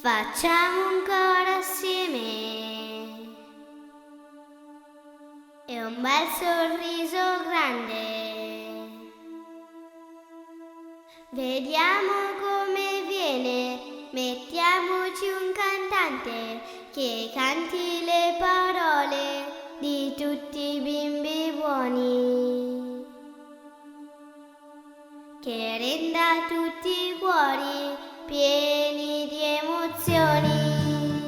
Facciamo un coro assieme e un bel sorriso grande. Vediamo come viene, mettiamoci un cantante che canti le parole di tutti i bimbi buoni, che renda tutti i cuori pieni di emozioni.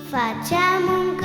Facciamo un